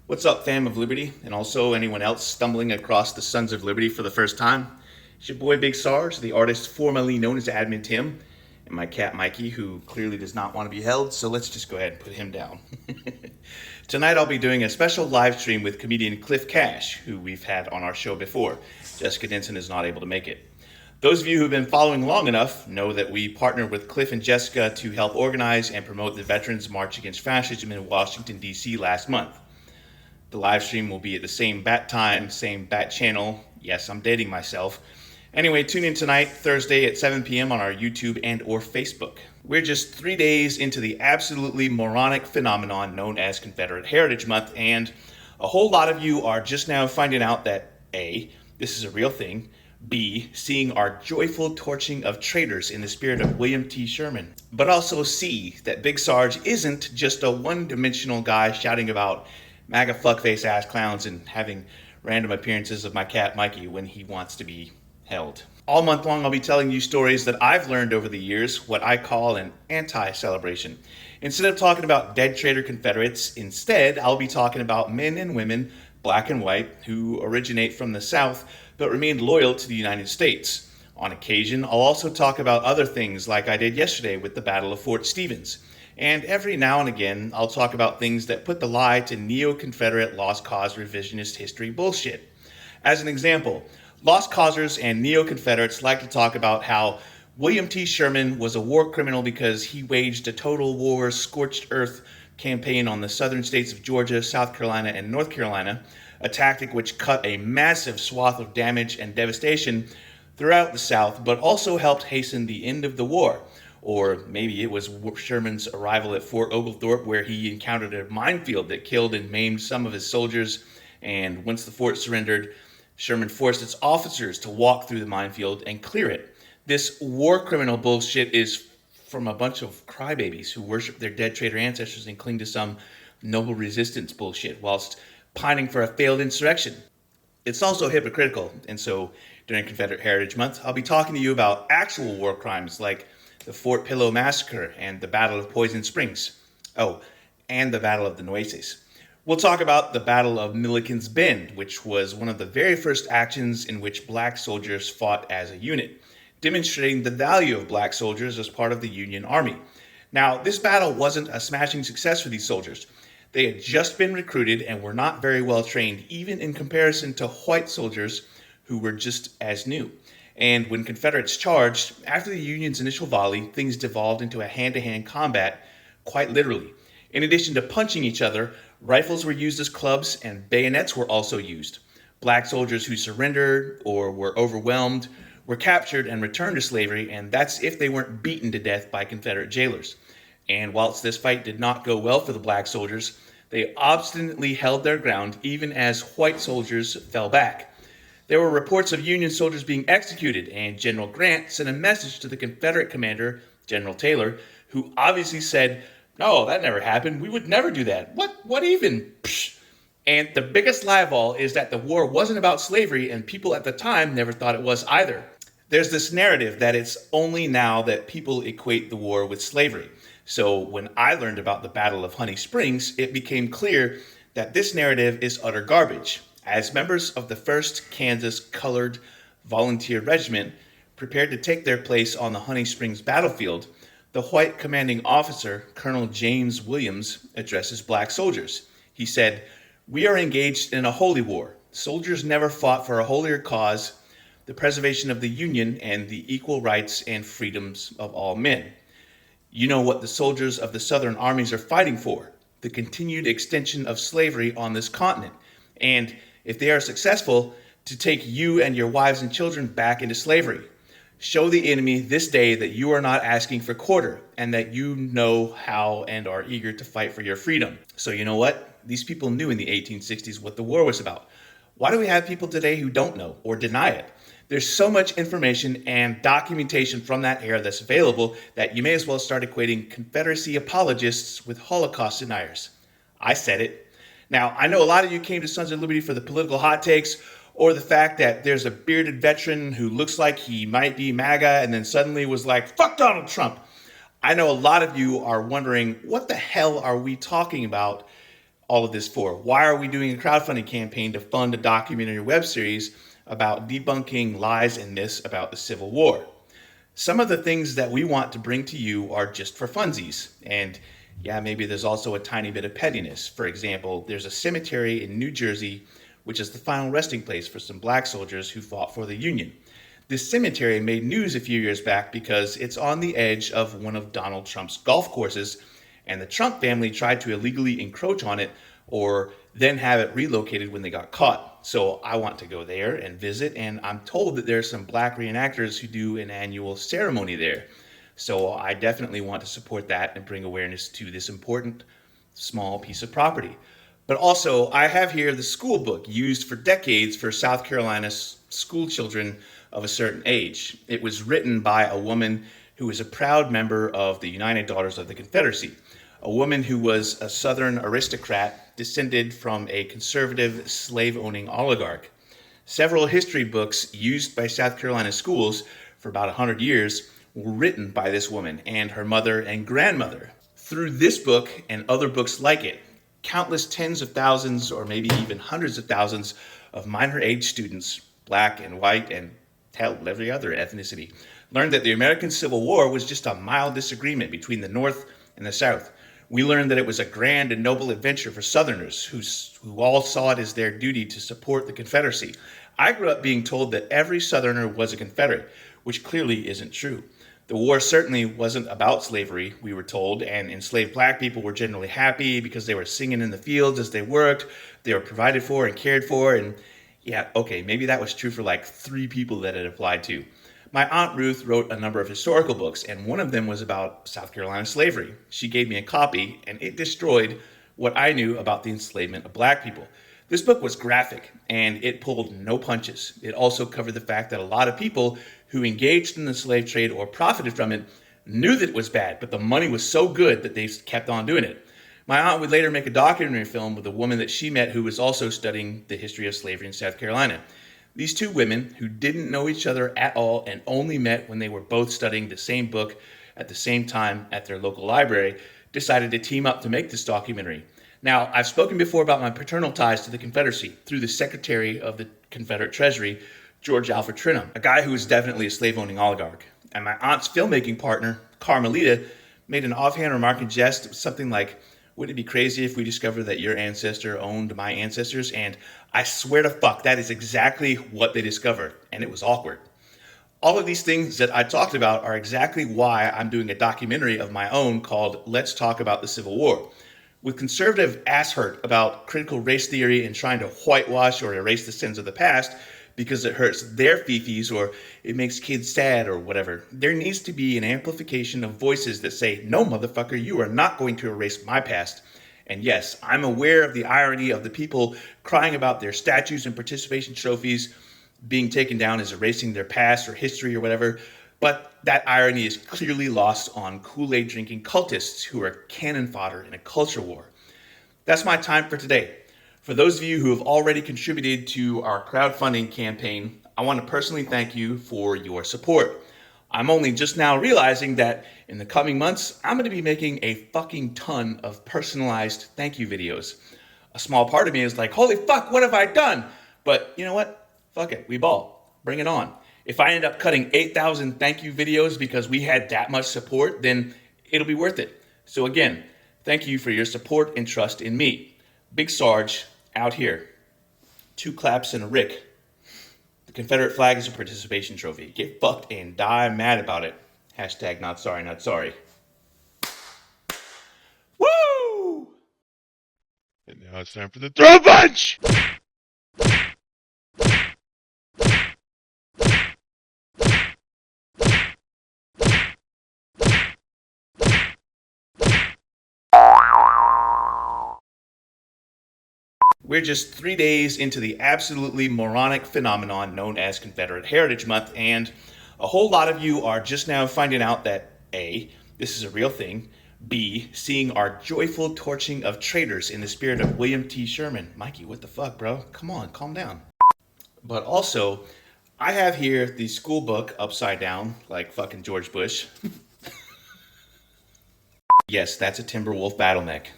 What's up, fam of Liberty, and also anyone else stumbling across the Sons of Liberty for the first time? It's your boy BigSarge, the artist formerly known as Admin Tim, and my cat Mikey, who clearly does not want to be held, so let's just go ahead and put him down. Tonight I'll be doing a special live stream with comedian Cliff Cash, who we've had on our show before. Jessica Denson is not able to make it. Those of you who've been following long enough know that we partnered with Cliff and Jessica to help organize and promote the Veterans March Against Fascism in Washington, D.C. last month. The live stream will be at the same bat time, same bat channel. Yes, I'm dating myself. Anyway, tune in tonight, Thursday at 7 p.m. on our YouTube and or Facebook. We're just 3 days into the absolutely moronic phenomenon known as Confederate Heritage Month, and a whole lot of you are just now finding out that A, this is a real thing, B, seeing our joyful torching of traitors in the spirit of William T. Sherman, but also C, that Big Sarge isn't just a one-dimensional guy shouting about MAGA fuckface ass clowns and having random appearances of my cat Mikey when he wants to be held. All month long I'll be telling you stories that I've learned over the years, what I call an anti-celebration. Instead of talking about dead traitor Confederates, instead I'll be talking about men and women, black and white, who originate from the South but remained loyal to the United States. On occasion, I'll also talk about other things like I did yesterday with the Battle of Fort Stevens. And every now and again, I'll talk about things that put the lie to neo-Confederate Lost Cause revisionist history bullshit. As an example, Lost Causers and neo-Confederates like to talk about how William T. Sherman was a war criminal because he waged a total war, scorched earth campaign on the southern states of Georgia, South Carolina, and North Carolina, a tactic which cut a massive swath of damage and devastation throughout the South, but also helped hasten the end of the war. Or maybe it was Sherman's arrival at Fort Oglethorpe, where he encountered a minefield that killed and maimed some of his soldiers, and once the fort surrendered, Sherman forced its officers to walk through the minefield and clear it. This war criminal bullshit is from a bunch of crybabies who worship their dead traitor ancestors and cling to some noble resistance bullshit whilst pining for a failed insurrection. It's also hypocritical, and so during Confederate Heritage Month, I'll be talking to you about actual war crimes like the Fort Pillow Massacre and the Battle of Poison Springs. Oh, and the Battle of the Nueces. We'll talk about the Battle of Milliken's Bend, which was one of the very first actions in which black soldiers fought as a unit, demonstrating the value of black soldiers as part of the Union Army. Now, this battle wasn't a smashing success for these soldiers. They had just been recruited and were not very well trained, even in comparison to white soldiers who were just as new. And when Confederates charged, after the Union's initial volley, things devolved into a hand-to-hand combat, quite literally. In addition to punching each other, rifles were used as clubs and bayonets were also used. Black soldiers who surrendered or were overwhelmed were captured and returned to slavery, and that's if they weren't beaten to death by Confederate jailers. And whilst this fight did not go well for the black soldiers, they obstinately held their ground even as white soldiers fell back. There were reports of Union soldiers being executed, and General Grant sent a message to the Confederate commander, General Taylor, who obviously said, "No, that never happened. We would never do that. What even? Psh." And the biggest lie of all is that the war wasn't about slavery, and people at the time never thought it was either. There's this narrative that it's only now that people equate the war with slavery. So when I learned about the Battle of Honey Springs, it became clear that this narrative is utter garbage. As members of the 1st Kansas Colored Volunteer Regiment prepared to take their place on the Honey Springs battlefield, the white commanding officer, Colonel James Williams, addresses black soldiers. He said, "We are engaged in a holy war. Soldiers never fought for a holier cause, the preservation of the Union and the equal rights and freedoms of all men. You know what the soldiers of the Southern armies are fighting for, the continued extension of slavery on this continent, and if they are successful, to take you and your wives and children back into slavery. Show the enemy this day that you are not asking for quarter and that you know how and are eager to fight for your freedom." So you know what? These people knew in the 1860s what the war was about. Why do we have people today who don't know or deny it? There's so much information and documentation from that era that's available that you may as well start equating Confederacy apologists with Holocaust deniers. I said it. Now, I know a lot of you came to Sons of Liberty for the political hot takes or the fact that there's a bearded veteran who looks like he might be MAGA and then suddenly was like, "Fuck Donald Trump." I know a lot of you are wondering, what the hell are we talking about all of this for? Why are we doing a crowdfunding campaign to fund a documentary web series about debunking lies and myths about the Civil War? Some of the things that we want to bring to you are just for funsies. And yeah, maybe there's also a tiny bit of pettiness. For example, there's a cemetery in New Jersey, which is the final resting place for some black soldiers who fought for the Union. This cemetery made news a few years back because it's on the edge of one of Donald Trump's golf courses, and the Trump family tried to illegally encroach on it or then have it relocated when they got caught. So I want to go there and visit, and I'm told that there's some black reenactors who do an annual ceremony there. So I definitely want to support that and bring awareness to this important small piece of property. But also, I have here the school book used for decades for South Carolina's school children of a certain age. It was written by a woman who was a proud member of the United Daughters of the Confederacy, a woman who was a Southern aristocrat descended from a conservative slave-owning oligarch. Several history books used by South Carolina schools for about 100 years were written by this woman and her mother and grandmother. Through this book and other books like it, countless tens of thousands or maybe even hundreds of thousands of minor age students, black and white and every other ethnicity, learned that the American Civil War was just a mild disagreement between the North and the South. We learned that it was a grand and noble adventure for Southerners who all saw it as their duty to support the Confederacy. I grew up being told that every Southerner was a Confederate, which clearly isn't true. The war certainly wasn't about slavery, we were told, and enslaved black people were generally happy because they were singing in the fields as they worked, they were provided for and cared for, and yeah, okay, maybe that was true for like 3 people that it applied to. My Aunt Ruth wrote a number of historical books, and one of them was about South Carolina slavery. She gave me a copy, and it destroyed what I knew about the enslavement of black people. This book was graphic, and it pulled no punches. It also covered the fact that a lot of people who engaged in the slave trade or profited from it knew that it was bad, but the money was so good that they kept on doing it. My aunt would later make a documentary film with a woman that she met who was also studying the history of slavery in South Carolina. These 2 women, who didn't know each other at all and only met when they were both studying the same book at the same time at their local library, decided to team up to make this documentary. Now, I've spoken before about my paternal ties to the Confederacy through the Secretary of the Confederate Treasury, George Alfred Trenholm, a guy who was definitely a slave-owning oligarch. And my aunt's filmmaking partner, Carmelita, made an offhand remark in jest, something like, "Wouldn't it be crazy if we discovered that your ancestor owned my ancestors?" And I swear to fuck, that is exactly what they discovered, and it was awkward. All of these things that I talked about are exactly why I'm doing a documentary of my own called Let's Talk About the Civil War. With conservative ass hurt about critical race theory and trying to whitewash or erase the sins of the past because it hurts their fifis or it makes kids sad or whatever, there needs to be an amplification of voices that say, "No, motherfucker, you are not going to erase my past." And yes, I'm aware of the irony of the people crying about their statues and participation trophies being taken down as erasing their past or history or whatever, but that irony is clearly lost on Kool-Aid drinking cultists who are cannon fodder in a culture war. That's my time for today. For those of you who have already contributed to our crowdfunding campaign, I want to personally thank you for your support. I'm only just now realizing that in the coming months, I'm going to be making a fucking ton of personalized thank you videos. A small part of me is like, holy fuck, what have I done? But you know what? Fuck it, we ball. Bring it on. If I end up cutting 8,000 thank you videos because we had that much support, then it'll be worth it. So again, thank you for your support and trust in me. Big Sarge, out here. 2 claps and a rick. The Confederate flag is a participation trophy. Get fucked and die mad about it. Hashtag not sorry, not sorry. Woo! And now it's time for the throw punch! We're just 3 days into the absolutely moronic phenomenon known as Confederate Heritage Month, and a whole lot of you are just now finding out that A, this is a real thing, B, seeing our joyful torching of traitors in the spirit of William T. Sherman. Mikey, what the fuck, bro? Come on, calm down. But also, I have here the school book upside down, like fucking George Bush. Yes, that's a Timberwolf battle mech.